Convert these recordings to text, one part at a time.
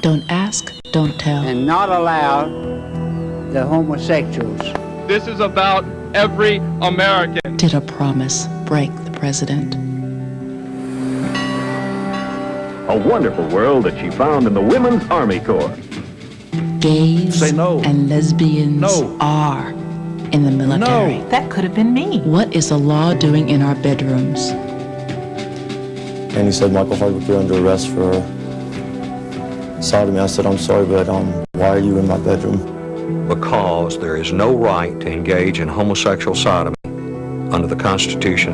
Don't ask, don't tell. And not allow the homosexuals. This is about every American. Did a promise break the president? A wonderful world that she found in the Women's Army Corps. Gays Say no. and lesbians No. are in the military. No. That could have been me. What is the law doing in our bedrooms? And he said, Michael Hardwick, you're under arrest for sodomy. I said, I'm sorry, but why are you in my bedroom? Because there is no right to engage in homosexual sodomy under the Constitution.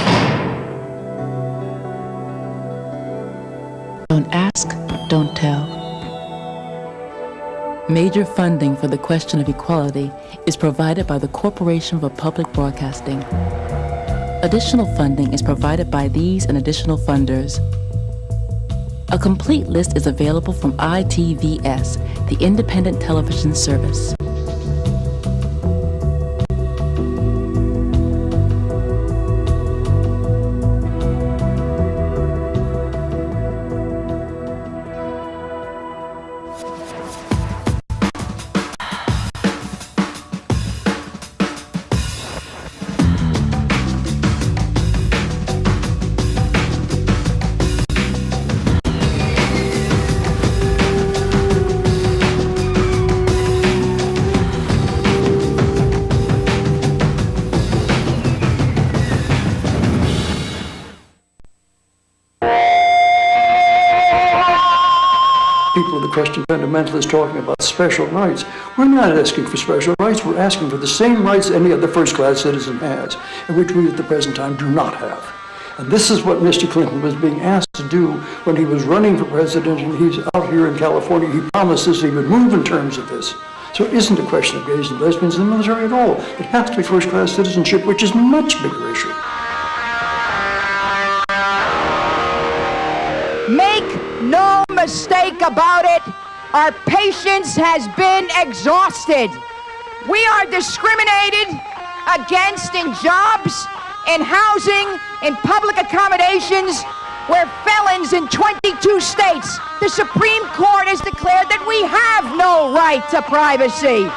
Don't ask, don't tell. Major funding for the question of equality is provided by the Corporation for Public Broadcasting. Additional funding is provided by these and additional funders. A complete list is available from ITVS, the independent television service. People of the Christian fundamentalists talking about special rights. We're not asking for special rights. We're asking for the same rights any other first-class citizen has, and which we at the present time do not have. And this is what Mr. Clinton was being asked to do when he was running for president, and he's out here in California. He promised us he would move in terms of this. So it isn't a question of gays and lesbians in the military at all. It has to be first-class citizenship, which is a much bigger issue. Make no mistake about it, our patience has been exhausted. We are discriminated against in jobs, in housing, in public accommodations. We're felons in 22 states. The Supreme Court has declared that we have no right to privacy.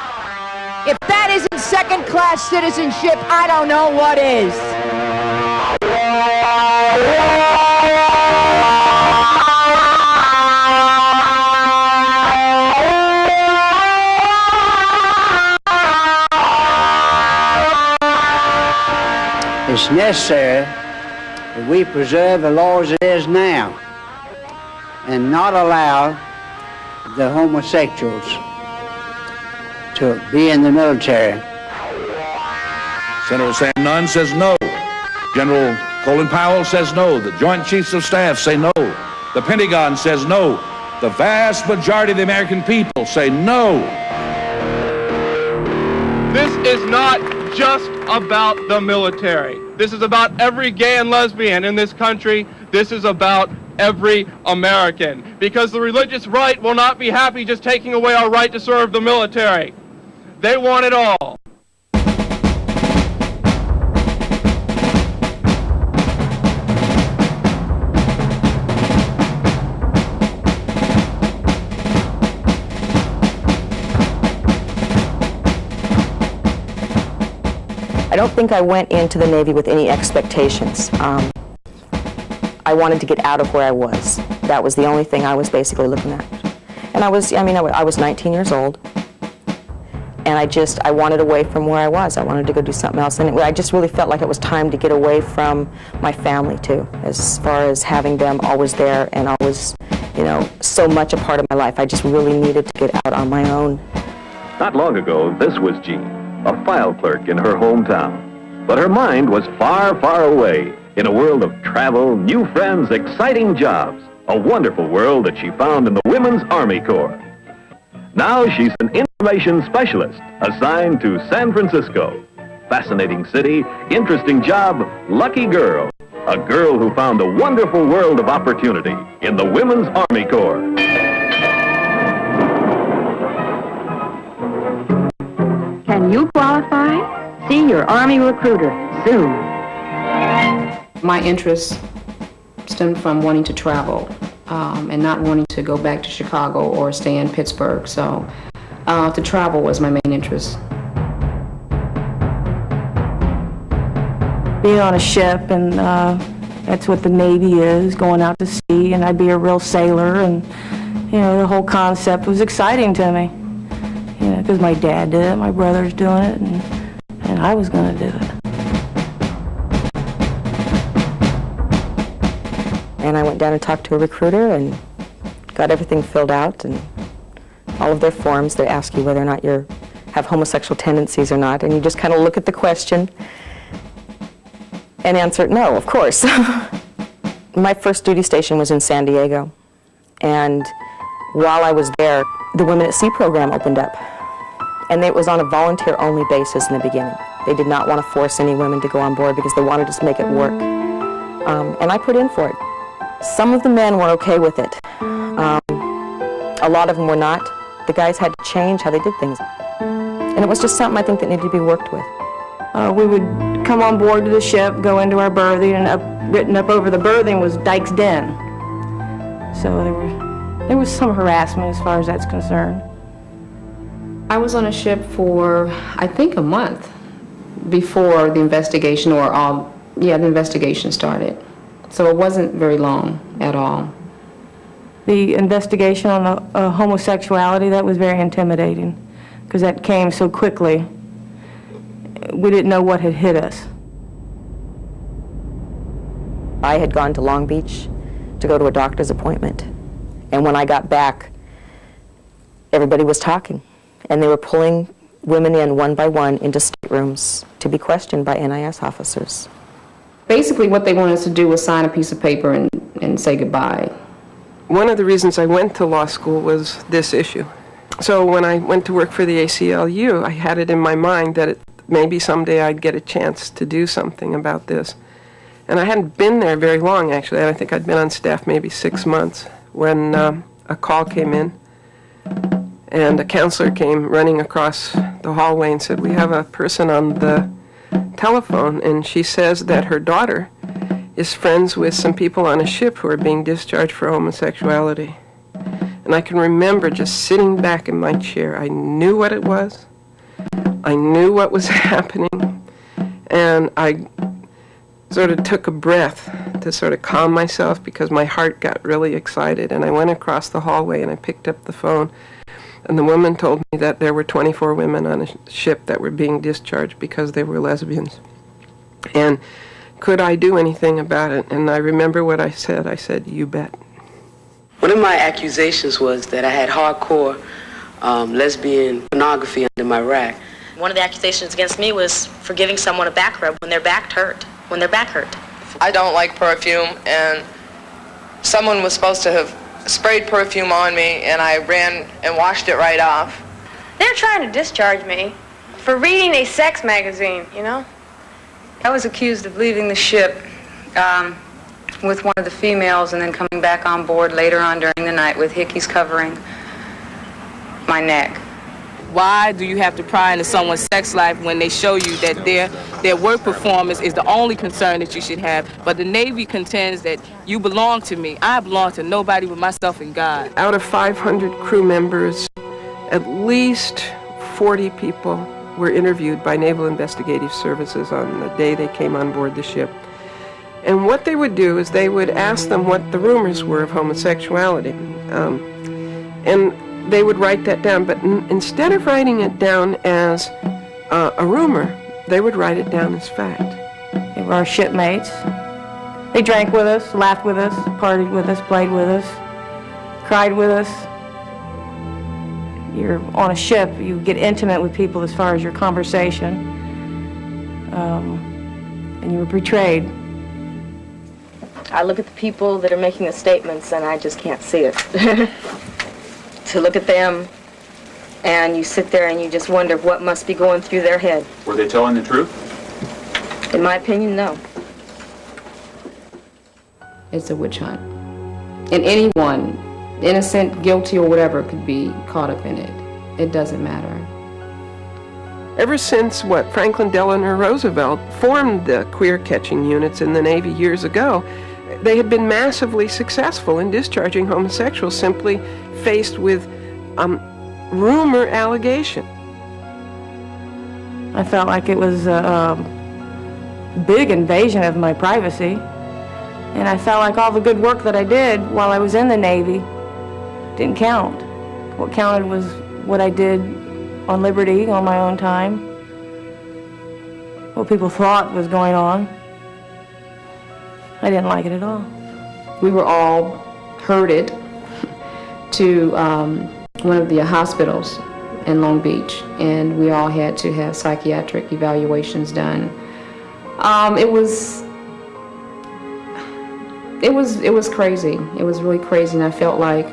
If that isn't second-class citizenship, I don't know what is. It's necessary that we preserve the law as it is now and not allow the homosexuals to be in the military. Senator Sam Nunn says no. General Colin Powell says no. The Joint Chiefs of Staff say no. The Pentagon says no. The vast majority of the American people say no. This is not just about the military. This is about every gay and lesbian in this country. This is about every American. Because the religious right will not be happy just taking away our right to serve the military. They want it all. I don't think I went into the Navy with any expectations. I wanted to get out of where I was. That was the only thing I was basically looking at. And I was 19 years old, and I wanted away from where I was. I wanted to go do something else, and I just really felt like it was time to get away from my family too, as far as having them always there and always, so much a part of my life. I just really needed to get out on my own. Not long ago, this was Jean, a file clerk in her hometown. But her mind was far, far away in a world of travel, new friends, exciting jobs. A wonderful world that she found in the Women's Army Corps. Now she's an information specialist assigned to San Francisco. Fascinating city, interesting job, lucky girl. A girl who found a wonderful world of opportunity in the Women's Army Corps. Can you qualify? See your Army recruiter soon. My interest stemmed from wanting to travel and not wanting to go back to Chicago or stay in Pittsburgh. So to travel was my main interest. Being on a ship, and that's what the Navy is, going out to sea, and I'd be a real sailor, and you know, the whole concept was exciting to me. You know, because my dad did it, my brother's doing it, and I was going to do it. And I went down and talked to a recruiter and got everything filled out, and all of their forms. They ask you whether or not you have homosexual tendencies or not, and you just kind of look at the question and answer no, of course. My first duty station was in San Diego, and while I was there, the Women at Sea program opened up, and it was on a volunteer-only basis in the beginning. They did not want to force any women to go on board because they wanted us to make it work, and I put in for it. Some of the men were okay with it. A lot of them were not. The guys had to change how they did things, and it was just something I think that needed to be worked with. We would come on board to the ship, go into our berthing, and written up over the berthing was Dyke's Den. So there was some harassment as far as that's concerned. I was on a ship for, I think, a month before the investigation, the investigation started. So it wasn't very long at all. The investigation on the homosexuality, that was very intimidating, because that came so quickly. We didn't know what had hit us. I had gone to Long Beach to go to a doctor's appointment, and when I got back, everybody was talking, and they were pulling women in one by one into staterooms to be questioned by NIS officers. Basically, what they wanted us to do was sign a piece of paper and say goodbye. One of the reasons I went to law school was this issue. So when I went to work for the ACLU, I had it in my mind that maybe someday I'd get a chance to do something about this. And I hadn't been there very long, actually. I think I'd been on staff maybe 6 months when a call came in, and a counselor came running across the hallway and said, "We have a person on the telephone, and she says that her daughter is friends with some people on a ship who are being discharged for homosexuality." And I can remember just sitting back in my chair. I knew what it was. I knew what was happening, and I sort of took a breath to sort of calm myself because my heart got really excited, and I went across the hallway and I picked up the phone, and the woman told me that there were 24 women on a ship that were being discharged because they were lesbians. And could I do anything about it? And I remember what I said. I said, "You bet." One of my accusations was that I had hardcore lesbian pornography under my rack. One of the accusations against me was for giving someone a back rub when their back hurt. I don't like perfume, and someone was supposed to have sprayed perfume on me, and I ran and washed it right off. They're trying to discharge me for reading a sex magazine, you know? I was accused of leaving the ship with one of the females and then coming back on board later on during the night with hickeys covering my neck. Why do you have to pry into someone's sex life when they show you that their work performance is the only concern that you should have? But the Navy contends that you belong to me. I belong to nobody but myself and God. Out of 500 crew members, at least 40 people were interviewed by Naval Investigative Services on the day they came on board the ship. And what they would do is they would ask them what the rumors were of homosexuality. And they would write that down, but instead of writing it down as a rumor, they would write it down as fact. They were our shipmates. They drank with us, laughed with us, partied with us, played with us, cried with us. You're on a ship, you get intimate with people as far as your conversation, and you were betrayed. I look at the people that are making the statements and I just can't see it. To look at them, and you sit there and you just wonder what must be going through their head. Were they telling the truth? In my opinion, no. It's a witch hunt. And anyone, innocent, guilty, or whatever, could be caught up in it. It doesn't matter. Ever since Franklin Delano Roosevelt formed the queer catching units in the Navy years ago, They had been massively successful in discharging homosexuals simply faced with rumor allegation. I felt like it was a big invasion of my privacy, and I felt like all the good work that I did while I was in the Navy didn't count. What counted was what I did on liberty, on my own time, what people thought was going on. I didn't like it at all. We were all herded to one of the hospitals in Long Beach, and we all had to have psychiatric evaluations done. It was crazy. It was really crazy, and I felt like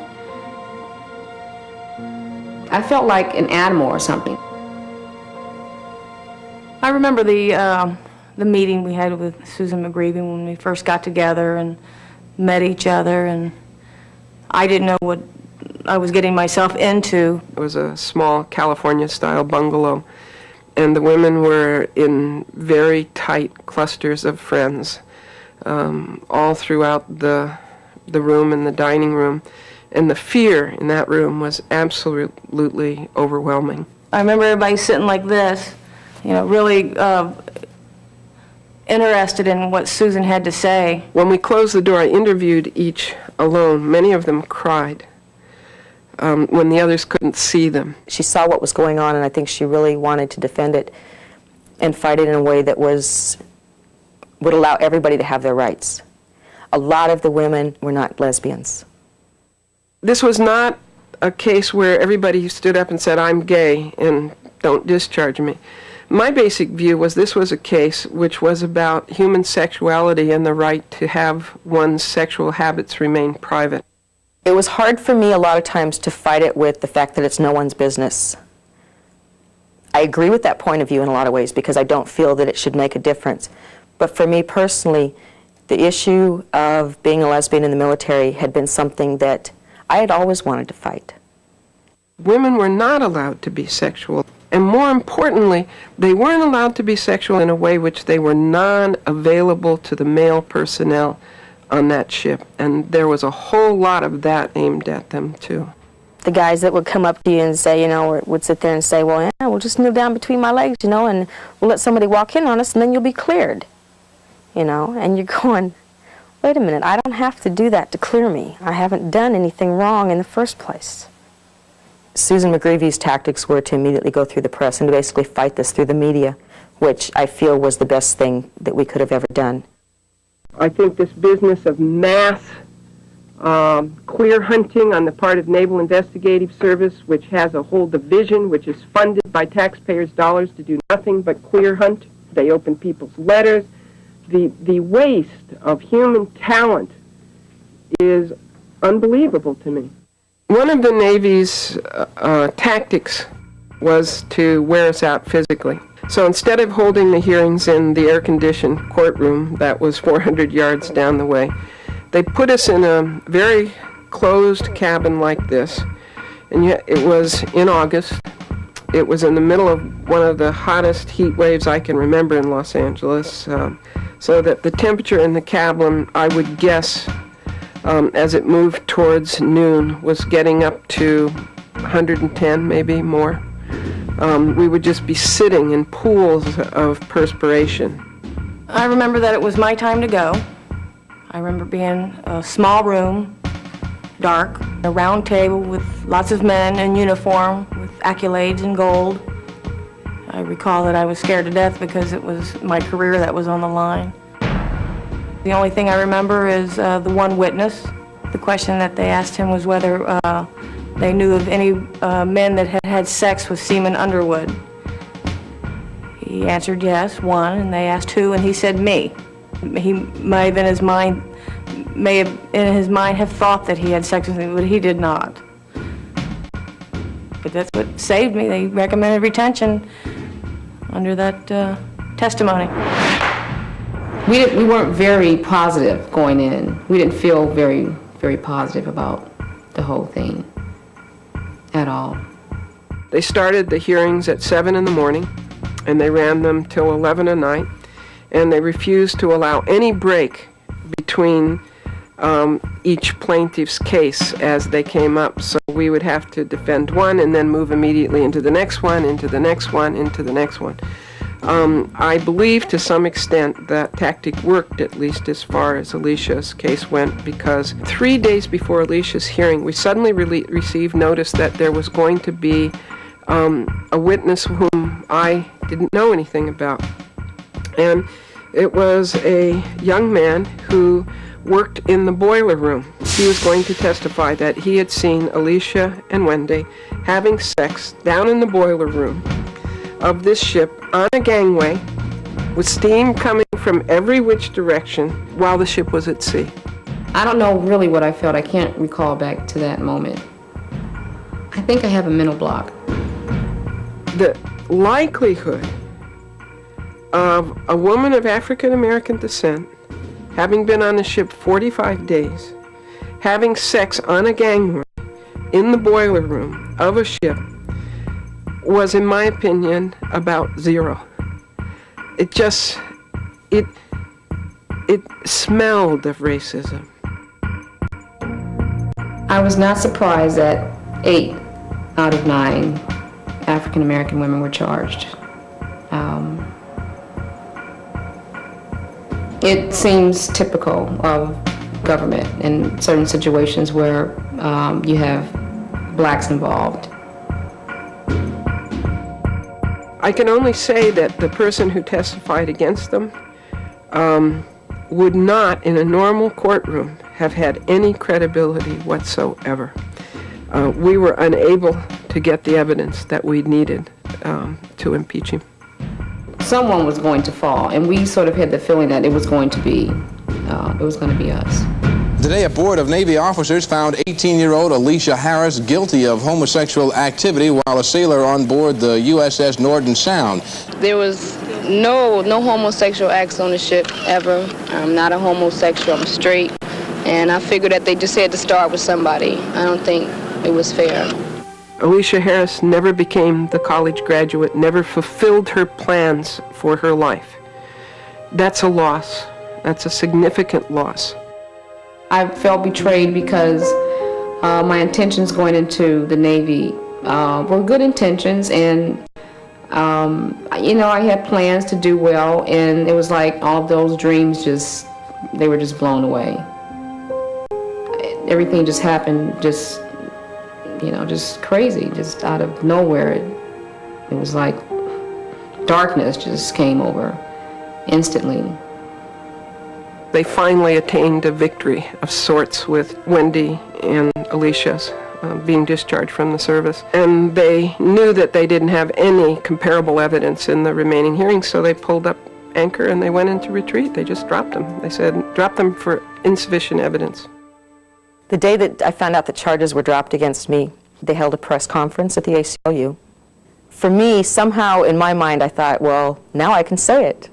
an animal or something. I remember the meeting we had with Susan McGreevy when we first got together and met each other, and I didn't know what I was getting myself into. It was a small California-style bungalow, and the women were in very tight clusters of friends all throughout the room and the dining room, and the fear in that room was absolutely overwhelming. I remember everybody sitting like this, really interested in what Susan had to say. When we closed the door, I interviewed each alone. Many of them cried when the others couldn't see them. She saw what was going on, and I think she really wanted to defend it and fight it in a way that would allow everybody to have their rights. A lot of the women were not lesbians. This was not a case where everybody stood up and said, "I'm gay and don't discharge me." My basic view was this was a case which was about human sexuality and the right to have one's sexual habits remain private. It was hard for me a lot of times to fight it with the fact that it's no one's business. I agree with that point of view in a lot of ways because I don't feel that it should make a difference. But for me personally, the issue of being a lesbian in the military had been something that I had always wanted to fight. Women were not allowed to be sexual, and more importantly, they weren't allowed to be sexual in a way which they were non-available to the male personnel on that ship, and there was a whole lot of that aimed at them too. The guys that would come up to you and say, or would sit there and say, well, yeah, we'll just kneel down between my legs, and we'll let somebody walk in on us, and then you'll be cleared, and you're going, wait a minute, I don't have to do that to clear me. I haven't done anything wrong in the first place. Susan McGreevy's tactics were to immediately go through the press and to basically fight this through the media, which I feel was the best thing that we could have ever done. I think this business of mass clear hunting on the part of Naval Investigative Service, which has a whole division which is funded by taxpayers' dollars to do nothing but clear hunt. They open people's letters. The waste of human talent is unbelievable to me. One of the Navy's tactics was to wear us out physically. So instead of holding the hearings in the air-conditioned courtroom that was 400 yards down the way, they put us in a very closed cabin like this. And yet it was in August. It was in the middle of one of the hottest heat waves I can remember in Los Angeles. So that the temperature in the cabin, I would guess, as it moved towards noon, was getting up to 110, maybe more. We would just be sitting in pools of perspiration. I remember that it was my time to go. I remember being a small room, dark, a round table with lots of men in uniform with accolades in gold. I recall that I was scared to death because it was my career that was on the line. The only thing I remember is the one witness. The question that they asked him was whether they knew of any men that had had sex with Seaman Underwood. He answered yes, one, and they asked who, and he said me. He may have in his mind have thought that he had sex with me, but he did not. But that's what saved me. They recommended retention under that testimony. We weren't very positive going in. We didn't feel very, very positive about the whole thing at all. They started the hearings at 7 in the morning, and they ran them till 11 at night, and they refused to allow any break between each plaintiff's case as they came up. So we would have to defend one and then move immediately into the next one, into the next one, into the next one. I believe to some extent that tactic worked, at least as far as Alicia's case went, because 3 days before Alicia's hearing, we suddenly received notice that there was going to be a witness whom I didn't know anything about. And it was a young man who worked in the boiler room. He was going to testify that he had seen Alicia and Wendy having sex down in the boiler room of this ship on a gangway with steam coming from every which direction while the ship was at sea. I don't know really what I felt. I can't recall back to that moment. I think I have a mental block. The likelihood of a woman of African American descent having been on the ship 45 days, having sex on a gangway in the boiler room of a ship was, in my opinion, about zero. It just, it smelled of racism. I was not surprised that 8 out of 9 African American women were charged. It seems typical of government in certain situations where you have blacks involved. I can only say that the person who testified against them would not, in a normal courtroom, have had any credibility whatsoever. We were unable to get the evidence that we needed to impeach him. Someone was going to fall, and we sort of had the feeling that it was going to be us. Today, a board of Navy officers found 18-year-old Alicia Harris guilty of homosexual activity while a sailor on board the USS Norton Sound. There was no homosexual acts on the ship ever. I'm not a homosexual, I'm straight. And I figured that they just had to start with somebody. I don't think it was fair. Alicia Harris never became the college graduate, never fulfilled her plans for her life. That's a loss. That's a significant loss. I felt betrayed because my intentions going into the Navy were good intentions, and I had plans to do well, and it was like all those dreams they were just blown away. Everything just happened just crazy, just out of nowhere. It was like darkness just came over instantly. They finally attained a victory of sorts with Wendy and Alicia's being discharged from the service. And they knew that they didn't have any comparable evidence in the remaining hearings, so they pulled up anchor and they went into retreat. They just dropped them. They said, drop them for insufficient evidence. The day that I found out that charges were dropped against me, they held a press conference at the ACLU. For me, somehow in my mind, I thought, well, now I can say it.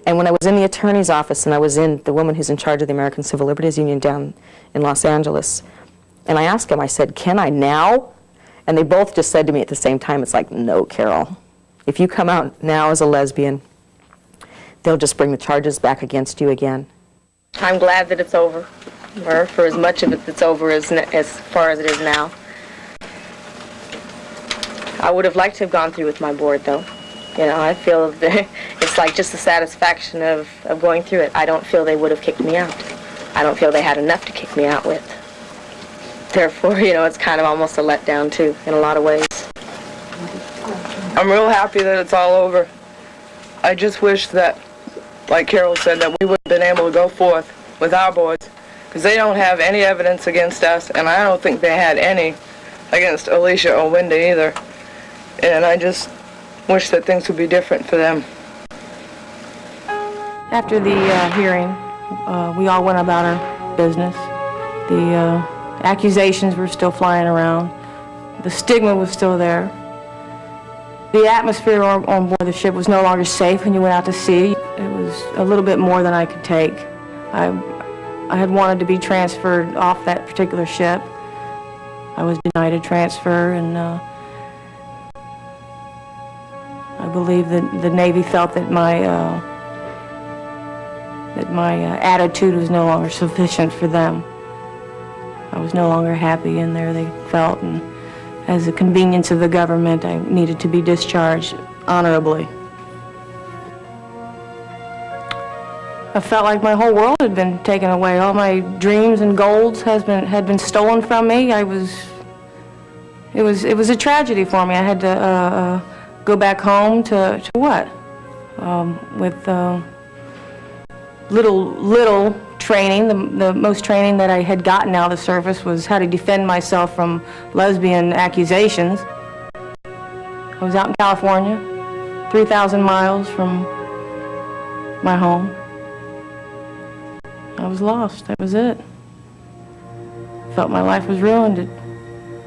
And when I was in the attorney's office and I was in the woman who's in charge of the American Civil Liberties Union down in Los Angeles, and I asked them, I said, can I now? And they both just said to me at the same time, it's like, no, Carol. If you come out now as a lesbian, they'll just bring the charges back against you again. I'm glad that it's over, or for as much of it that's over as far as it is now. I would have liked to have gone through with my board, though. I feel that it's like just the satisfaction of going through it. I don't feel they would have kicked me out. I don't feel they had enough to kick me out with. Therefore, it's kind of almost a letdown, too, in a lot of ways. I'm real happy that it's all over. I just wish that, like Carol said, that we would have been able to go forth with our boards, because they don't have any evidence against us, and I don't think they had any against Alicia or Wendy either. And I just wish that things would be different for them. After the hearing, we all went about our business. The accusations were still flying around. The stigma was still there. The atmosphere on board the ship was no longer safe when you went out to sea. It was a little bit more than I could take. I had wanted to be transferred off that particular ship. I was denied a transfer, and I believe that the Navy felt that my that my attitude was no longer sufficient for them. I was no longer happy in there, they felt, and as a convenience of the government, I needed to be discharged honorably. I felt like my whole world had been taken away. All my dreams and goals had been stolen from me. It was a tragedy for me. I had to go back home to what? With little training. The most training that I had gotten out of the service was how to defend myself from lesbian accusations. I was out in California, 3,000 miles from my home. I was lost. That was it. Felt my life was ruined at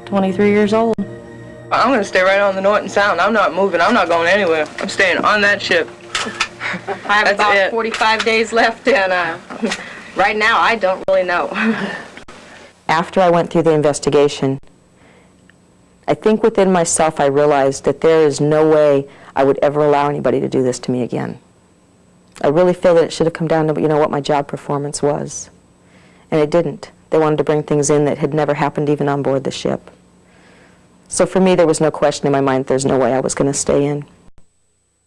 23 years old. I'm going to stay right on the Norton Sound. I'm not moving. I'm not going anywhere. I'm staying on that ship. I have about 45 days left, and right now I don't really know. After I went through the investigation, I think within myself I realized that there is no way I would ever allow anybody to do this to me again. I really feel that it should have come down to, what my job performance was. And it didn't. They wanted to bring things in that had never happened even on board the ship. So for me, there was no question in my mind that there's no way I was going to stay in.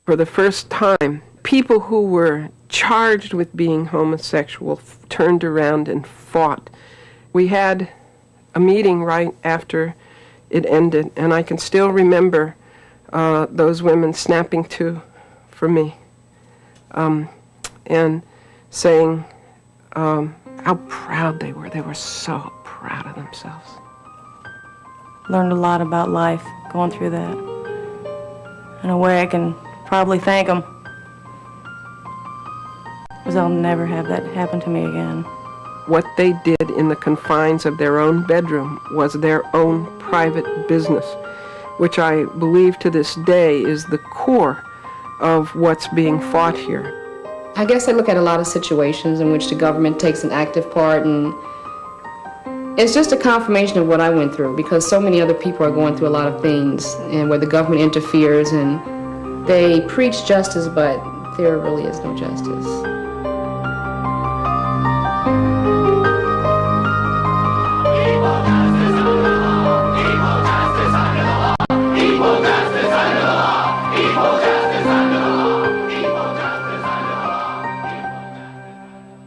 For the first time, people who were charged with being homosexual turned around and fought. We had a meeting right after it ended, and I can still remember those women snapping to for me. And saying how proud they were. They were so proud of themselves. Learned a lot about life going through that. In a way I can probably thank them, because I'll never have that happen to me again. What they did in the confines of their own bedroom was their own private business, which I believe to this day is the core of what's being fought here. I guess I look at a lot of situations in which the government takes an active part, and it's just a confirmation of what I went through, because so many other people are going through a lot of things, and where the government interferes and they preach justice, but there really is no justice.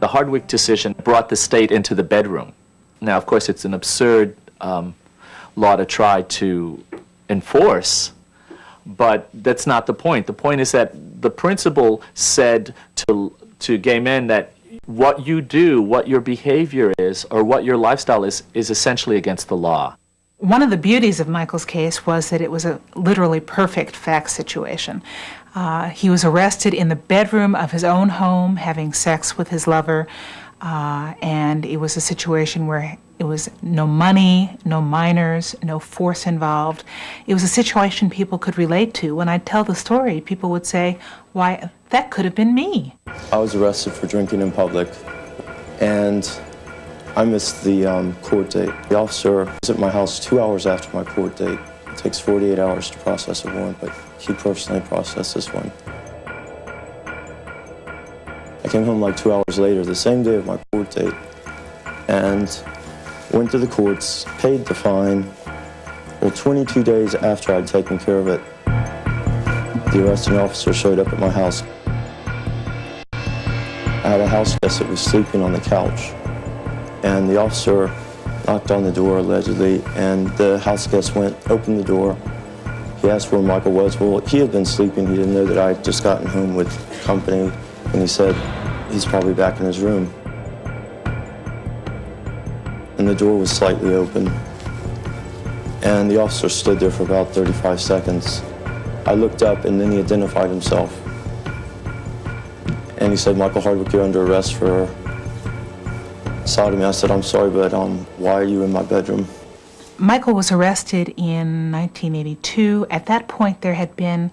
The Hardwick decision brought the state into the bedroom. Now, of course, it's an absurd law to try to enforce, but that's not the point. The point is that the principal said to gay men that what you do, what your behavior is, or what your lifestyle is essentially against the law. One of the beauties of Michael's case was that it was a literally perfect fact situation. He was arrested in the bedroom of his own home, having sex with his lover, and it was a situation where it was no money, no minors, no force involved. It was a situation people could relate to. When I'd tell the story, people would say, why, that could have been me. I was arrested for drinking in public, and I missed the court date. The officer was at my house 2 hours after my court date. It takes 48 hours to process a warrant, but he personally processed this one. I came home like 2 hours later, the same day of my court date, and went to the courts, paid the fine. Well, 22 days after I'd taken care of it, the arresting officer showed up at my house. I had a house guest that was sleeping on the couch, and the officer knocked on the door, allegedly, and the house guest opened the door. He asked where Michael was. Well, he had been sleeping. He didn't know that I had just gotten home with company, and he said he's probably back in his room. And the door was slightly open, and the officer stood there for about 35 seconds. I looked up, and then he identified himself. And he said, Michael Hardwick, you're under arrest for sodomy. I said, I'm sorry, but why are you in my bedroom? Michael was arrested in 1982. At that point, there had been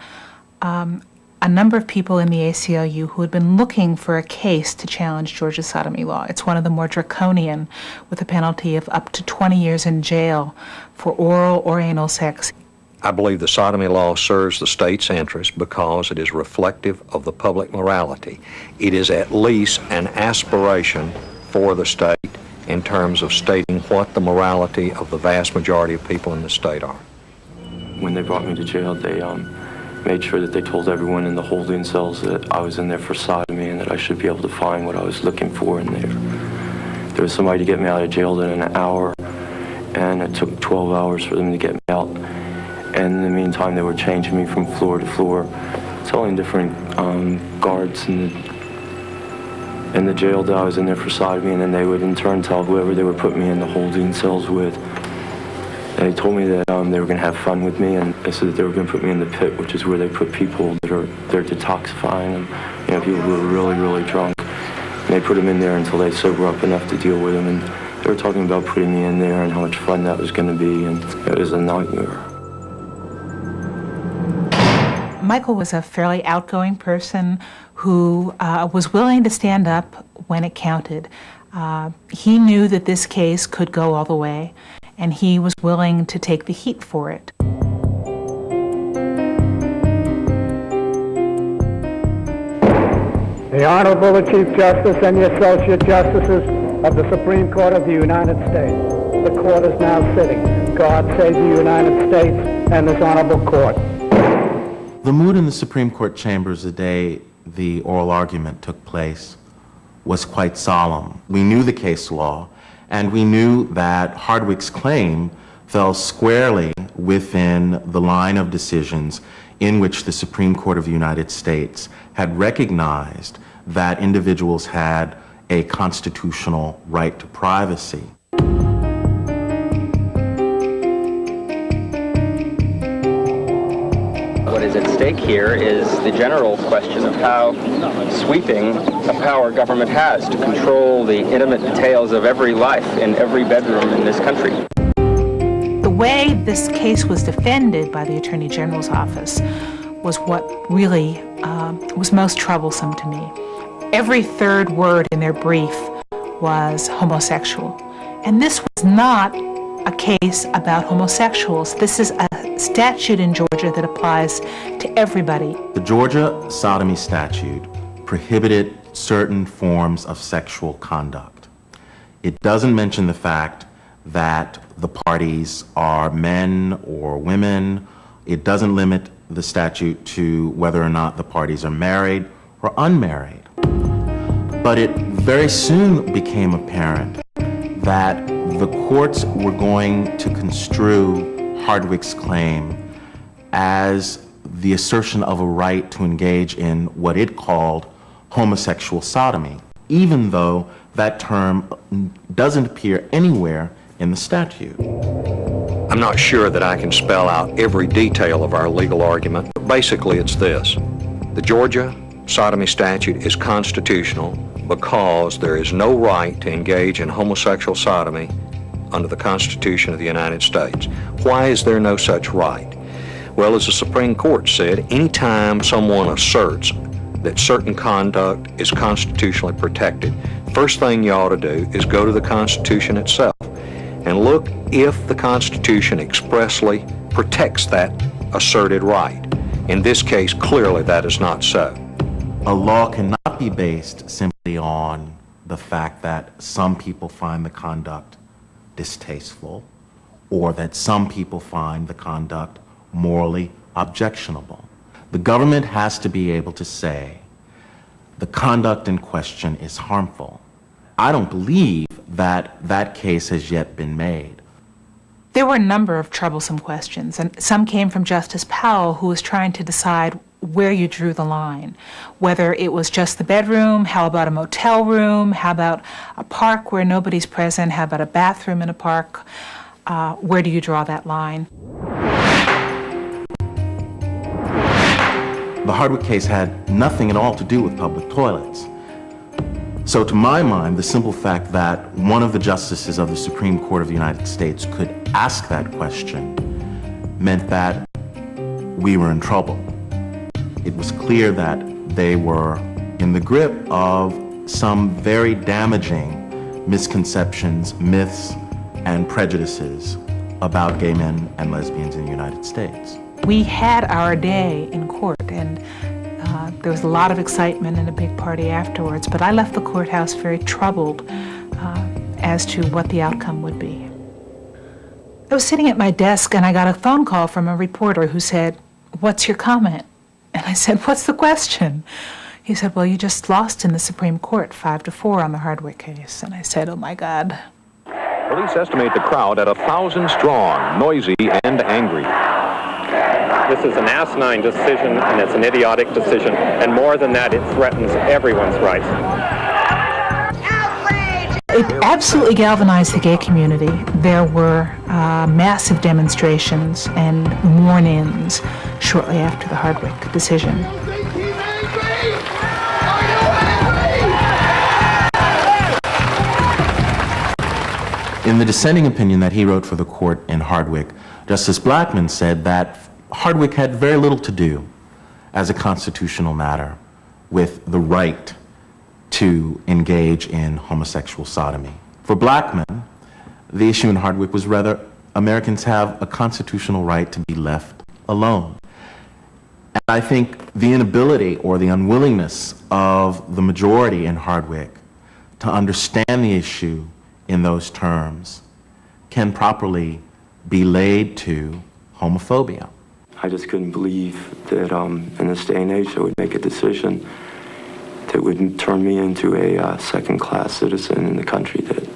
a number of people in the ACLU who had been looking for a case to challenge Georgia's sodomy law. It's one of the more draconian, with a penalty of up to 20 years in jail for oral or anal sex. I believe the sodomy law serves the state's interest because it is reflective of the public morality. It is at least an aspiration for the state in terms of stating what the morality of the vast majority of people in the state are. When they brought me to jail, they made sure that they told everyone in the holding cells that I was in there for sodomy and that I should be able to find what I was looking for in there. There was somebody to get me out of jail in an hour, and it took 12 hours for them to get me out. And in the meantime, they were changing me from floor to floor, telling different guards in the jail that I was in there for sodomy, and then they would in turn tell whoever they would put me in the holding cells with. They told me that they were going to have fun with me, and they said that they were going to put me in the pit, which is where they put people they're detoxifying them, people who are really, really drunk. And they put them in there until they sober up enough to deal with them, and they were talking about putting me in there and how much fun that was going to be, and it was a nightmare. Michael was a fairly outgoing person who was willing to stand up when it counted. He knew that this case could go all the way, and he was willing to take the heat for it. The Honorable the Chief Justice and the Associate Justices of the Supreme Court of the United States. The court is now sitting. God save the United States and this honorable court. The mood in the Supreme Court chambers the day the oral argument took place was quite solemn. We knew the case law, and we knew that Hardwick's claim fell squarely within the line of decisions in which the Supreme Court of the United States had recognized that individuals had a constitutional right to privacy. What is at stake here is the general question of how sweeping a power government has to control the intimate details of every life in every bedroom in this country. The way this case was defended by the Attorney General's office was what really was most troublesome to me. Every third word in their brief was homosexual. And this was not a case about homosexuals. This is a statute in Georgia that applies to everybody. The Georgia sodomy statute prohibited certain forms of sexual conduct. It doesn't mention the fact that the parties are men or women. It doesn't limit the statute to whether or not the parties are married or unmarried. But it very soon became apparent that the courts were going to construe Hardwick's claim as the assertion of a right to engage in what it called homosexual sodomy, even though that term doesn't appear anywhere in the statute. I'm not sure that I can spell out every detail of our legal argument, but basically it's this. The Georgia sodomy statute is constitutional because there is no right to engage in homosexual sodomy under the Constitution of the United States. Why is there no such right? Well, as the Supreme Court said, anytime someone asserts that certain conduct is constitutionally protected, first thing you ought to do is go to the Constitution itself and look if the Constitution expressly protects that asserted right. In this case, clearly that is not so. A law cannot be based simply on the fact that some people find the conduct distasteful or that some people find the conduct morally objectionable. The government has to be able to say the conduct in question is harmful. I don't believe that that case has yet been made. There were a number of troublesome questions, and some came from Justice Powell, who was trying to decide where you drew the line, whether it was just the bedroom, how about a motel room, how about a park where nobody's present, how about a bathroom in a park, where do you draw that line? The Hardwick case had nothing at all to do with public toilets. So to my mind, the simple fact that one of the justices of the Supreme Court of the United States could ask that question meant that we were in trouble. It was clear that they were in the grip of some very damaging misconceptions, myths, and prejudices about gay men and lesbians in the United States. We had our day in court, and there was a lot of excitement and a big party afterwards, but I left the courthouse very troubled as to what the outcome would be. I was sitting at my desk and I got a phone call from a reporter who said, "What's your comment?" And I said, "What's the question?" He said, "Well, you just lost in the Supreme Court 5-4 on the Hardwick case." And I said, "Oh my God." Police estimate the crowd at 1,000 strong, noisy and angry. This is an asinine decision, and it's an idiotic decision, and more than that, it threatens everyone's rights. It absolutely galvanized the gay community. There were massive demonstrations and mourn-ins shortly after the Hardwick decision. In the dissenting opinion that he wrote for the court in Hardwick, Justice Blackmun said that Hardwick had very little to do as a constitutional matter with the right to engage in homosexual sodomy. For Blackmun, the issue in Hardwick was whether Americans have a constitutional right to be left alone. And I think the inability or the unwillingness of the majority in Hardwick to understand the issue in those terms can properly be laid to homophobia. I just couldn't believe that in this day and age I would make a decision that would turn me into a second-class citizen in the country that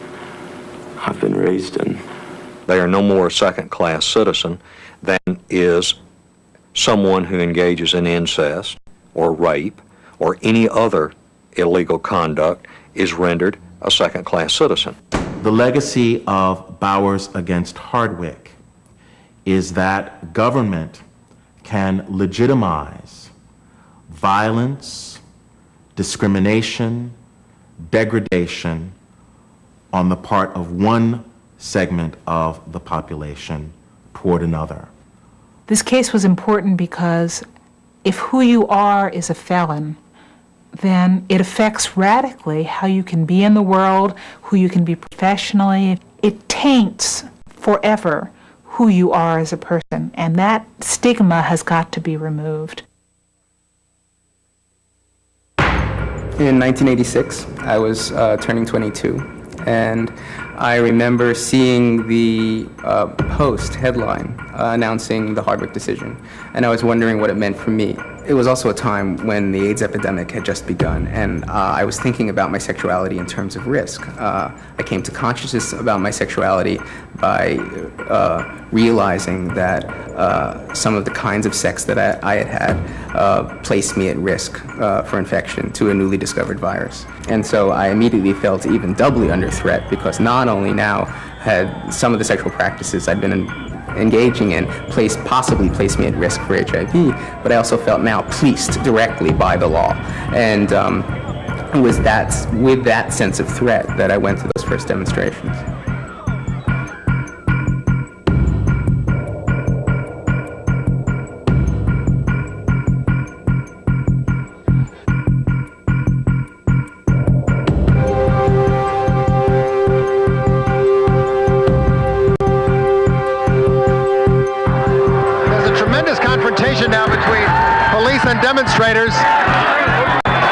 I've been raised in. They are no more a second-class citizen than is someone who engages in incest or rape or any other illegal conduct is rendered a second-class citizen. The legacy of Bowers against Hardwick is that government can legitimize violence, discrimination, degradation on the part of one segment of the population toward another. This case was important because if who you are is a felon, then it affects radically how you can be in the world, who you can be professionally. It taints forever who you are as a person, and that stigma has got to be removed. In 1986, I was turning 22, and I remember seeing the Post headline announcing the Hardwick decision, and I was wondering what it meant for me. It was also a time when the AIDS epidemic had just begun, and I was thinking about my sexuality in terms of risk. I came to consciousness about my sexuality by realizing that some of the kinds of sex that I had had placed me at risk for infection to a newly discovered virus. And so I immediately felt even doubly under threat, because not only now had some of the sexual practices I'd been engaging in possibly placed me at risk for HIV, but I also felt now policed directly by the law. And it was with that sense of threat that I went to those first demonstrations. Now between police and demonstrators,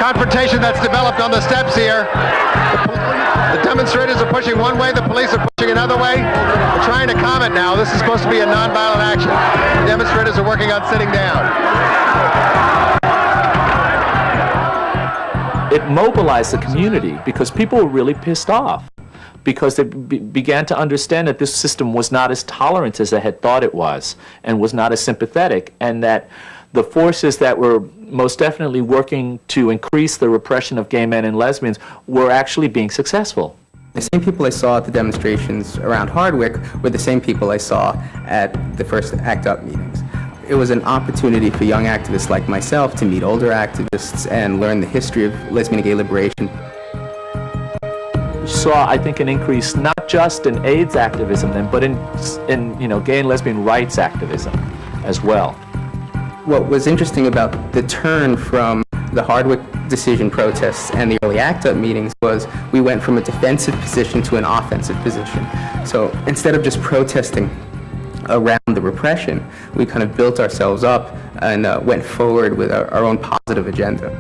confrontation that's developed on the steps here. The demonstrators are pushing one way, the police are pushing another way. We're trying to calm it now. This is supposed to be a nonviolent action. The demonstrators are working on sitting down. It mobilized the community because people were really pissed off, because they began to understand that this system was not as tolerant as they had thought it was, and was not as sympathetic, and that the forces that were most definitely working to increase the repression of gay men and lesbians were actually being successful. The same people I saw at the demonstrations around Hardwick were the same people I saw at the first ACT UP meetings. It was an opportunity for young activists like myself to meet older activists and learn the history of lesbian and gay liberation. Saw, I think, an increase not just in AIDS activism then, but in gay and lesbian rights activism as well. What was interesting about the turn from the Hardwick decision protests and the early ACT UP meetings was we went from a defensive position to an offensive position. So instead of just protesting around the repression, we kind of built ourselves up and went forward with our own positive agenda.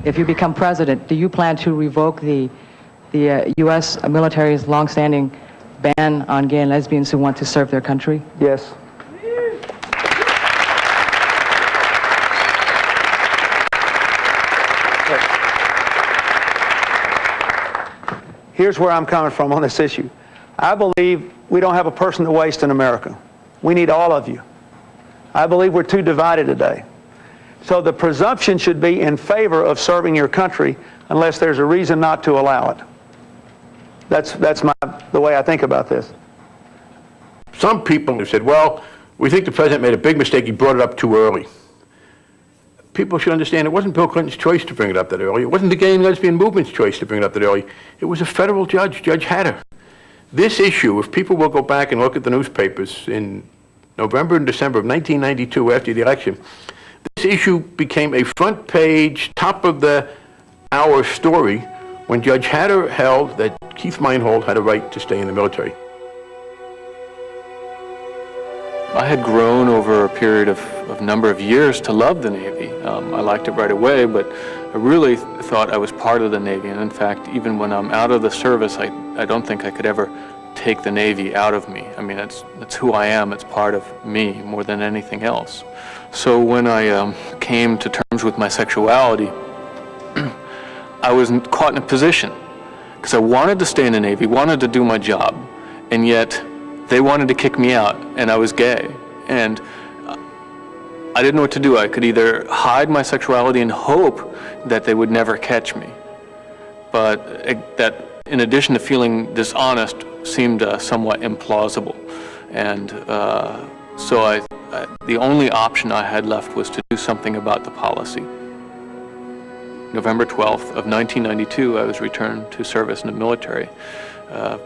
If you become president, do you plan to revoke the U.S. military's longstanding ban on gay and lesbians who want to serve their country? Yes. Here's where I'm coming from on this issue. I believe we don't have a person to waste in America. We need all of you. I believe we're too divided today. So the presumption should be in favor of serving your country unless there's a reason not to allow it. That's the way I think about this. Some people have said, well, we think the president made a big mistake. He brought it up too early. People should understand it wasn't Bill Clinton's choice to bring it up that early. It wasn't the gay and lesbian movement's choice to bring it up that early. It was a federal judge, Judge Hatter. This issue, if people will go back and look at the newspapers in November and December of 1992 after the election, this issue became a front page, top of the hour story when Judge Hatter held that Keith Meinhold had a right to stay in the military. I had grown over a period of number of years to love the Navy. I liked it right away, but I really thought I was part of the Navy. And in fact, even when I'm out of the service, I don't think I could ever take the Navy out of me. I mean, that's who I am. It's part of me more than anything else. So when I came to terms with my sexuality, I was caught in a position because I wanted to stay in the Navy, wanted to do my job, and yet they wanted to kick me out, and I was gay. And I didn't know what to do. I could either hide my sexuality and hope that they would never catch me, but that in addition to feeling dishonest seemed somewhat implausible. And so the only option I had left was to do something about the policy. November 12th of 1992, I was returned to service in the military. I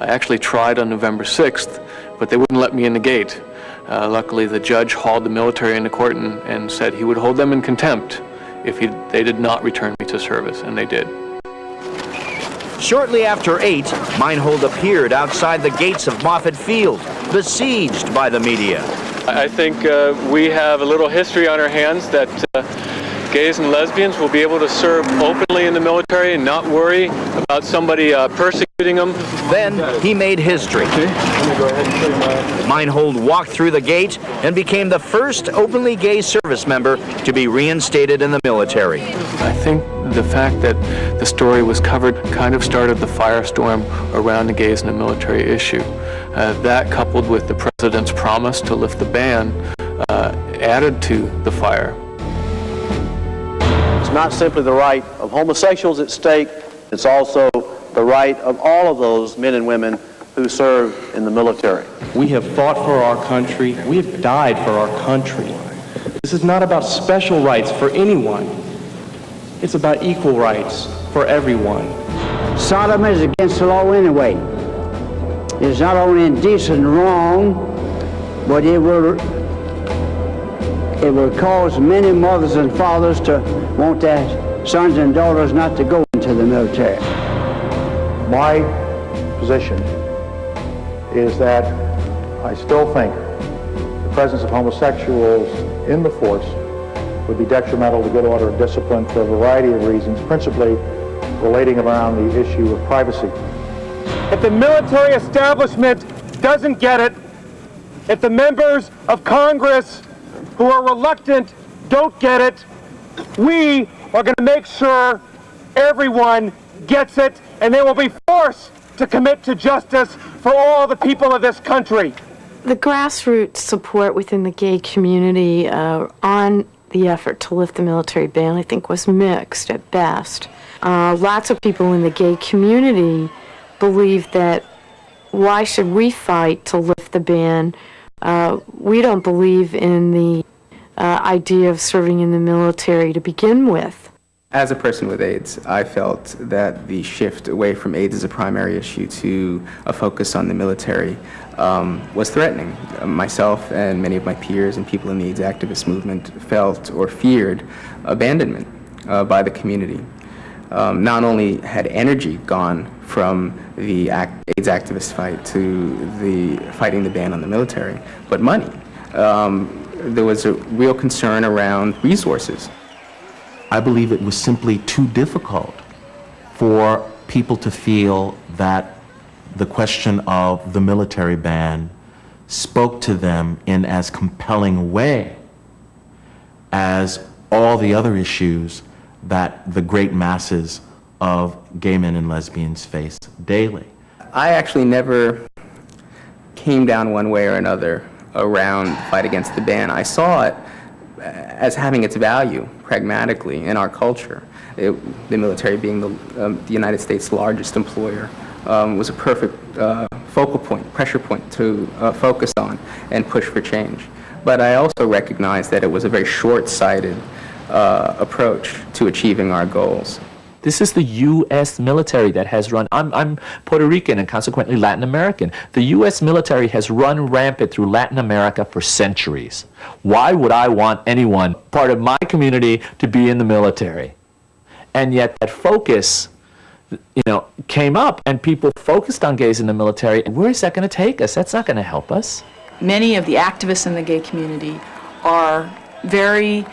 actually tried on November 6th, but they wouldn't let me in the gate. Luckily, the judge hauled the military into court and said he would hold them in contempt if they did not return me to service, and they did. Shortly after 8, Meinhold appeared outside the gates of Moffett Field, besieged by the media. I think we have a little history on our hands that gays and lesbians will be able to serve openly in the military and not worry about somebody persecuting them. Then he made history. Meinhold walked through the gate and became the first openly gay service member to be reinstated in the military. I think the fact that the story was covered kind of started the firestorm around the gays in the military issue. That, coupled with the president's promise to lift the ban, added to the fire. It's not simply the right of homosexuals at stake, it's also the right of all of those men and women who serve in the military. We have fought for our country. We have died for our country. This is not about special rights for anyone. It's about equal rights for everyone. Sodom is against the law anyway. It's not only indecent and wrong, but it will cause many mothers and fathers to want their sons and daughters not to go into the military. My position is that I still think the presence of homosexuals in the force would be detrimental to good order and discipline for a variety of reasons, principally relating around the issue of privacy. If the military establishment doesn't get it, if the members of Congress who are reluctant don't get it, we are going to make sure everyone gets it, and they will be forced to commit to justice for all the people of this country. The grassroots support within the gay community on the effort to lift the military ban, I think, was mixed at best. Lots of people in the gay community believe that why should we fight to lift the ban? We don't believe in the idea of serving in the military to begin with. As a person with AIDS, I felt that the shift away from AIDS as a primary issue to a focus on the military was threatening. Myself and many of my peers and people in the AIDS activist movement felt or feared abandonment by the community. Not only had energy gone from the AIDS activist fight to the fighting the ban on the military, but money. There was a real concern around resources. I believe it was simply too difficult for people to feel that the question of the military ban spoke to them in as compelling a way as all the other issues that the great masses of gay men and lesbians face daily. I actually never came down one way or another around the fight against the ban. I saw it as having its value pragmatically in our culture. The military being the United States' largest employer was a perfect focal point, pressure point to focus on and push for change. But I also recognized that it was a very short-sighted approach to achieving our goals. This is the U.S. military that has run. I'm Puerto Rican and consequently Latin American. The U.S. military has run rampant through Latin America for centuries. Why would I want anyone, part of my community, to be in the military? And yet that focus, came up and people focused on gays in the military. Where is that going to take us? That's not going to help us. Many of the activists in the gay community are very...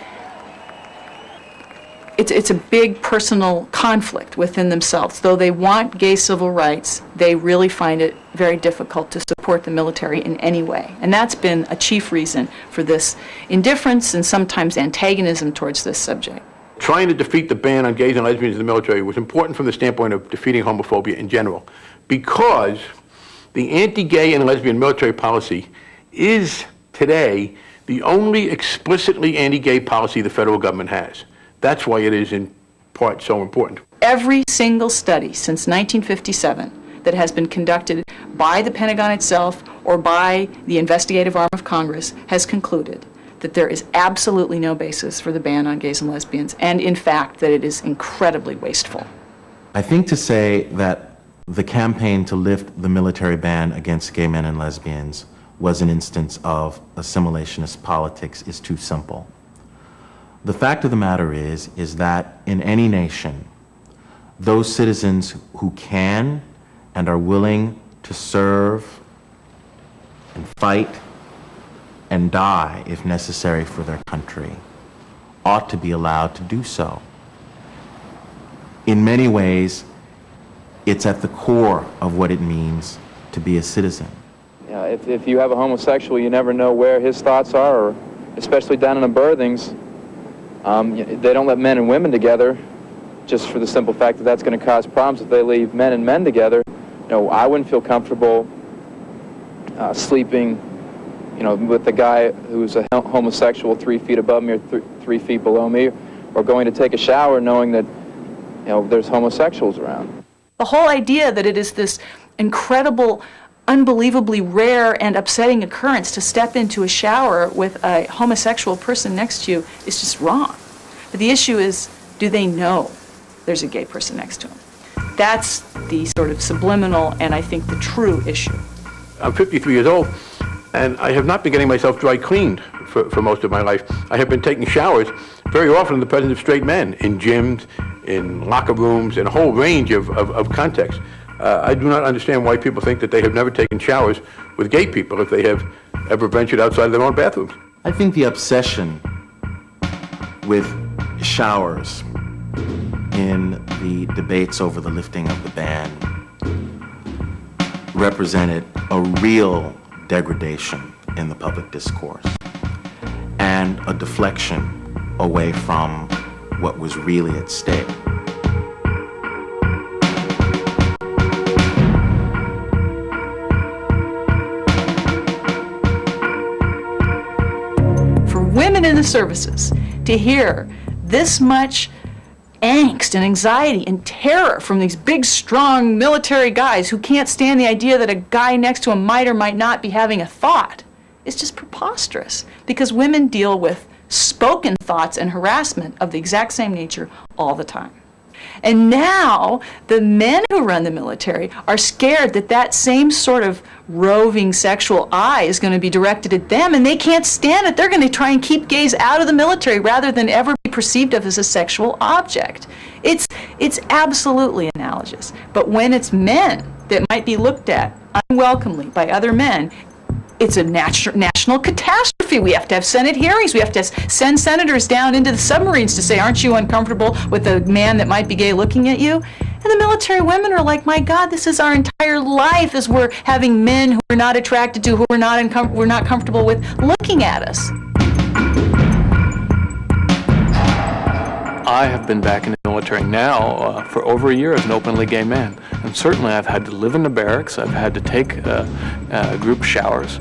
It's a big personal conflict within themselves. Though they want gay civil rights, they really find it very difficult to support the military in any way. And that's been a chief reason for this indifference and sometimes antagonism towards this subject. Trying to defeat the ban on gays and lesbians in the military was important from the standpoint of defeating homophobia in general, because the anti-gay and lesbian military policy is today the only explicitly anti-gay policy the federal government has. That's why it is in part so important. Every single study since 1957 that has been conducted by the Pentagon itself or by the investigative arm of Congress has concluded that there is absolutely no basis for the ban on gays and lesbians, and in fact that it is incredibly wasteful. I think to say that the campaign to lift the military ban against gay men and lesbians was an instance of assimilationist politics is too simple. The fact of the matter is that in any nation, those citizens who can and are willing to serve and fight and die, if necessary, for their country, ought to be allowed to do so. In many ways, it's at the core of what it means to be a citizen. Yeah, if you have a homosexual, you never know where his thoughts are, or especially down in the birthings. They don't let men and women together just for the simple fact that that's going to cause problems if they leave men and men together. I wouldn't feel comfortable sleeping, with a guy who's a homosexual 3 feet above me or 3 feet below me, or going to take a shower knowing that, there's homosexuals around. The whole idea that it is this incredible, unbelievably rare and upsetting occurrence to step into a shower with a homosexual person next to you is just wrong. But the issue is, do they know there's a gay person next to them? That's the sort of subliminal and I think the true issue. I'm 53 years old, and I have not been getting myself dry cleaned for most of my life. I have been taking showers very often in the presence of straight men, in gyms, in locker rooms, in a whole range of contexts. I do not understand why people think that they have never taken showers with gay people if they have ever ventured outside their own bathrooms. I think the obsession with showers in the debates over the lifting of the ban represented a real degradation in the public discourse and a deflection away from what was really at stake. For women in the services, to hear this much angst and anxiety and terror from these big, strong military guys who can't stand the idea that a guy next to him might or might not be having a thought. It's just preposterous, because women deal with spoken thoughts and harassment of the exact same nature all the time. And now the men who run the military are scared that that same sort of roving sexual eye is going to be directed at them, and they can't stand it. They're going to try and keep gays out of the military rather than ever be perceived of as a sexual object. It's absolutely analogous. But when it's men that might be looked at unwelcomely by other men, it's a national catastrophe. We have to have Senate hearings. We have to send senators down into the submarines to say, aren't you uncomfortable with a man that might be gay looking at you? And the military women are like, my God, this is our entire life, as we're having men who we're not attracted to, who we're not comfortable with looking at us. I have been back in the military now for over a year as an openly gay man. And certainly I've had to live in the barracks. I've had to take group showers.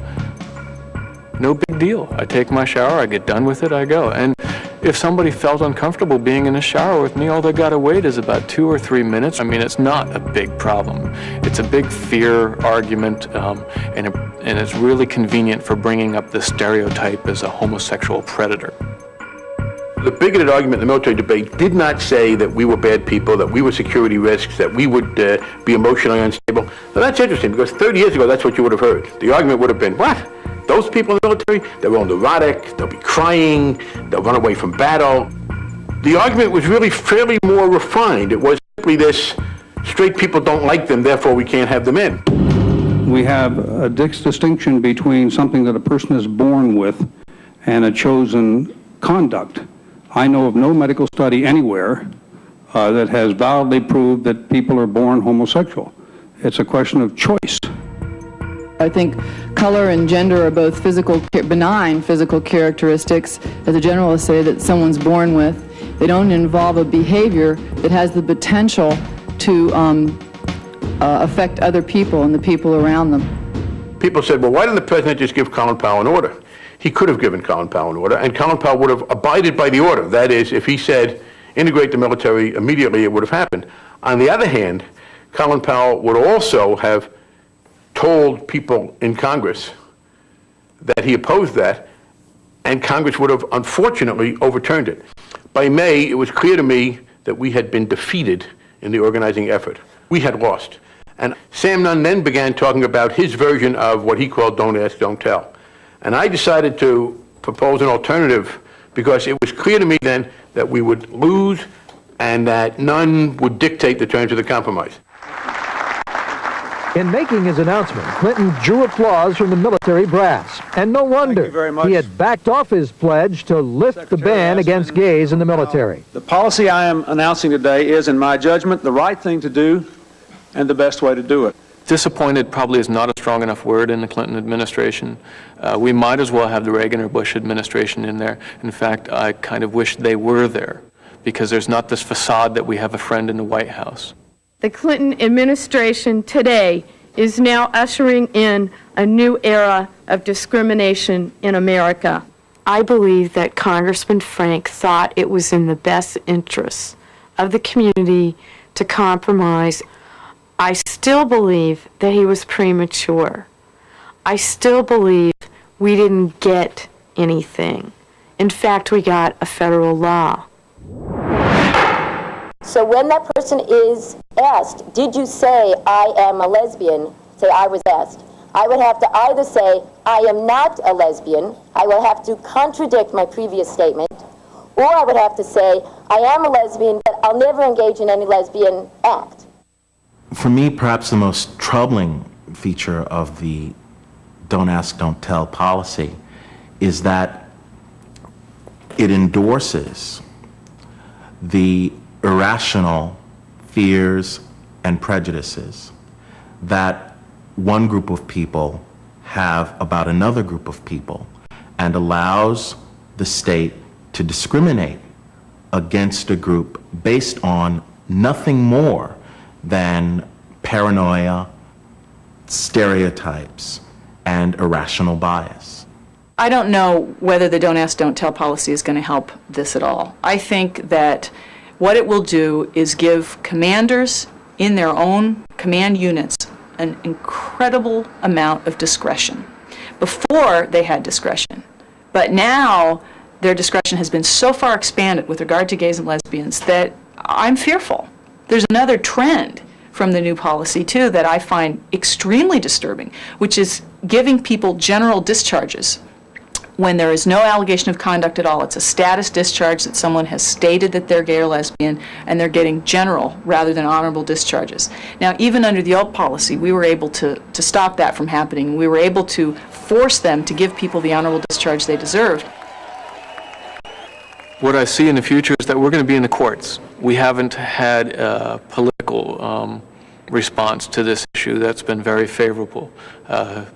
No big deal. I take my shower, I get done with it, I go. And if somebody felt uncomfortable being in a shower with me, all they got to wait is about 2 or 3 minutes. I mean, it's not a big problem. It's a big fear argument, and it's really convenient for bringing up the stereotype as a homosexual predator. The bigoted argument in the military debate did not say that we were bad people, that we were security risks, that we would be emotionally unstable. Now that's interesting, because 30 years ago, that's what you would have heard. The argument would have been, what? Those people in the military, they're all neurotic, they'll be crying, they'll run away from battle. The argument was really fairly more refined. It was simply this, straight people don't like them, therefore we can't have them in. We have a distinction between something that a person is born with and a chosen conduct. I know of no medical study anywhere that has validly proved that people are born homosexual. It's a question of choice. I think color and gender are both benign physical characteristics, as the generalists say, that someone's born with. They don't involve a behavior that has the potential to affect other people and the people around them. People said, well, why didn't the president just give Colin Powell an order? He could have given Colin Powell an order, and Colin Powell would have abided by the order. That is, if he said, integrate the military immediately, it would have happened. On the other hand, Colin Powell would also have told people in Congress that he opposed that, and Congress would have unfortunately overturned it. By May, it was clear to me that we had been defeated in the organizing effort. We had lost. And Sam Nunn then began talking about his version of what he called don't ask, don't tell. And I decided to propose an alternative because it was clear to me then that we would lose and that none would dictate the terms of the compromise. In making his announcement, Clinton drew applause from the military brass. And no wonder. He had backed off his pledge to lift the ban against gays in the military. The policy I am announcing today is, in my judgment, the right thing to do and the best way to do it. Disappointed probably is not a strong enough word in the Clinton administration. We might as well have the Reagan or Bush administration in there. In fact, I kind of wish they were there, because there's not this facade that we have a friend in the White House. The Clinton administration today is now ushering in a new era of discrimination in America. I believe that Congressman Frank thought it was in the best interests of the community to compromise. I still believe that he was premature. I still believe we didn't get anything. In fact, we got a federal law. So when that person is asked, did you say I am a lesbian, say I was asked, I would have to either say I am not a lesbian, I will have to contradict my previous statement, or I would have to say I am a lesbian, but I'll never engage in any lesbian act. For me, perhaps the most troubling feature of the don't ask, don't tell policy is that it endorses the irrational fears and prejudices that one group of people have about another group of people, and allows the state to discriminate against a group based on nothing more than paranoia, stereotypes, and irrational bias. I don't know whether the don't ask, don't tell policy is going to help this at all. I think that what it will do is give commanders in their own command units an incredible amount of discretion. Before, they had discretion, but now their discretion has been so far expanded with regard to gays and lesbians that I'm fearful. There's another trend from the new policy, too, that I find extremely disturbing, which is giving people general discharges when there is no allegation of conduct at all. It's a status discharge that someone has stated that they're gay or lesbian, and they're getting general rather than honorable discharges. Now, even under the old policy, we were able to stop that from happening. We were able to force them to give people the honorable discharge they deserved. What I see in the future is that we're going to be in the courts. We haven't had a political response to this issue that's been very favorable.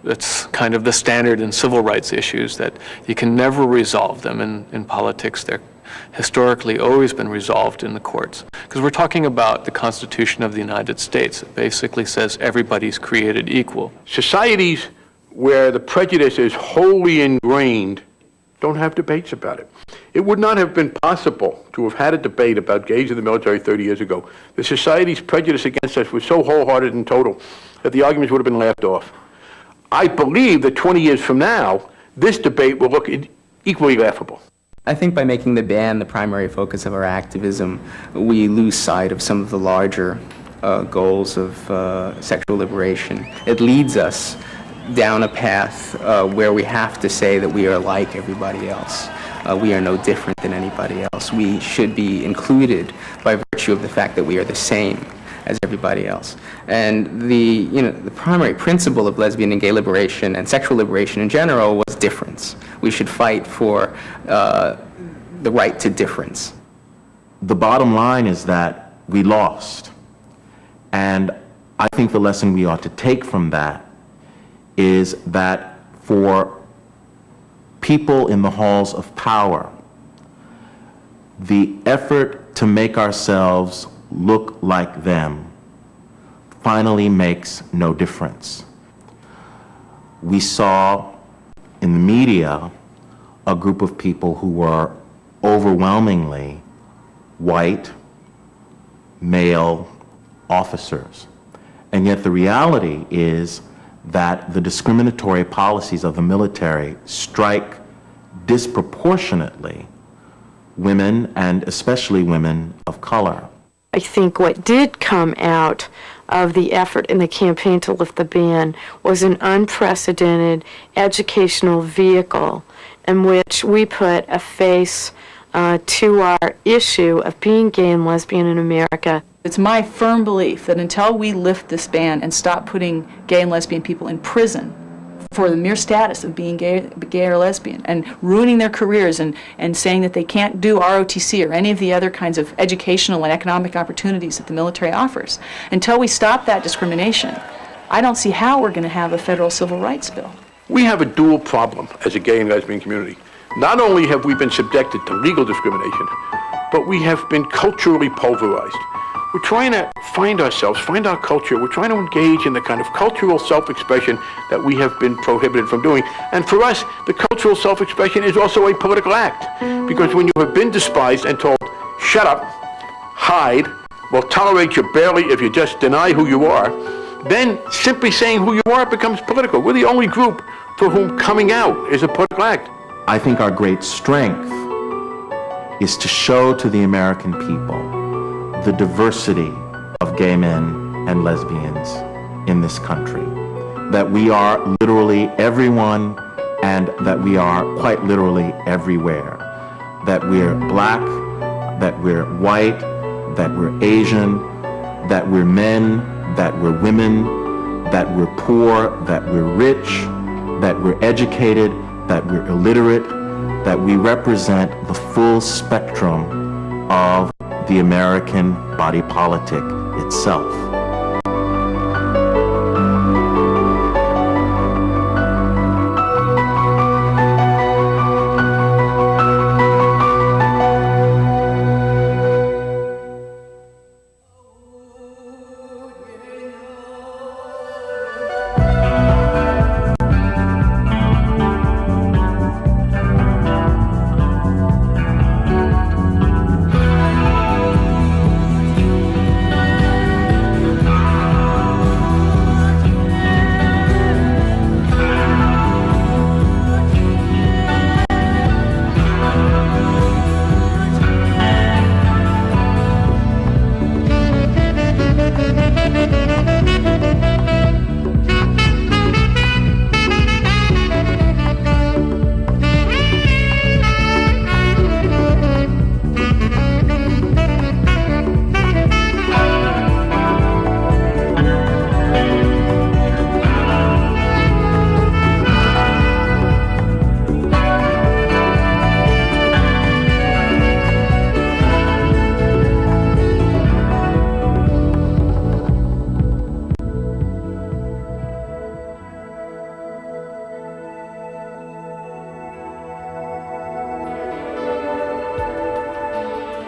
It's kind of the standard in civil rights issues that you can never resolve them in politics. They're historically always been resolved in the courts. Because we're talking about the Constitution of the United States. It basically says everybody's created equal. Societies where the prejudice is wholly ingrained don't have debates about it. It would not have been possible to have had a debate about gays in the military 30 years ago. The society's prejudice against us was so wholehearted and total that the arguments would have been laughed off. I believe that 20 years from now, this debate will look equally laughable. I think by making the ban the primary focus of our activism, we lose sight of some of the larger goals of sexual liberation. It leads us down a path where we have to say that we are like everybody else. We are no different than anybody else. We should be included by virtue of the fact that we are the same as everybody else. And the primary principle of lesbian and gay liberation and sexual liberation in general was difference. We should fight for the right to difference. The bottom line is that we lost. And I think the lesson we ought to take from that is that for people in the halls of power, the effort to make ourselves look like them finally makes no difference. We saw in the media a group of people who were overwhelmingly white, male officers. And yet the reality is that the discriminatory policies of the military strike disproportionately women, and especially women of color. I think what did come out of the effort in the campaign to lift the ban was an unprecedented educational vehicle in which we put a face to our issue of being gay and lesbian in America. It's my firm belief that until we lift this ban and stop putting gay and lesbian people in prison for the mere status of being gay or lesbian and ruining their careers and saying that they can't do ROTC or any of the other kinds of educational and economic opportunities that the military offers, until we stop that discrimination, I don't see how we're going to have a federal civil rights bill. We have a dual problem as a gay and lesbian community. Not only have we been subjected to legal discrimination, but we have been culturally pulverized. We're trying to find ourselves, find our culture. We're trying to engage in the kind of cultural self-expression that we have been prohibited from doing. And for us, the cultural self-expression is also a political act. Because when you have been despised and told, shut up, hide, we'll tolerate you barely if you just deny who you are, then simply saying who you are becomes political. We're the only group for whom coming out is a political act. I think our great strength is to show to the American people the diversity of gay men and lesbians in this country. That we are literally everyone and that we are quite literally everywhere. That we're black, that we're white, that we're Asian, that we're men, that we're women, that we're poor, that we're rich, that we're educated, that we're illiterate, that we represent the full spectrum of the American body politic itself.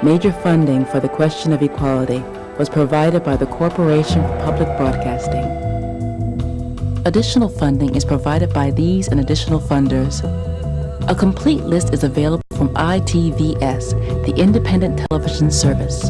Major funding for the question of equality was provided by the Corporation for Public Broadcasting. Additional funding is provided by these and additional funders. A complete list is available from ITVS, the independent television service.